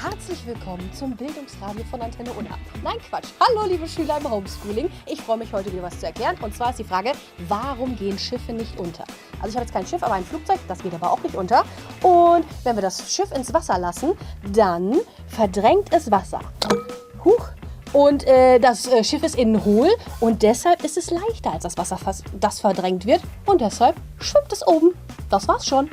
Herzlich willkommen zum Bildungsradio von Antenne Unna. Nein, Quatsch. Hallo, liebe Schüler im Homeschooling. Ich freue mich, heute dir was zu erklären. Und zwar ist die Frage, warum gehen Schiffe nicht unter? Also ich habe jetzt kein Schiff, aber ein Flugzeug. Das geht aber auch nicht unter. Und wenn wir das Schiff ins Wasser lassen, dann verdrängt es Wasser. Huch. Und das Schiff ist innen hohl und deshalb ist es leichter als das Wasser, das verdrängt wird. Und deshalb schwimmt es oben. Das war's schon.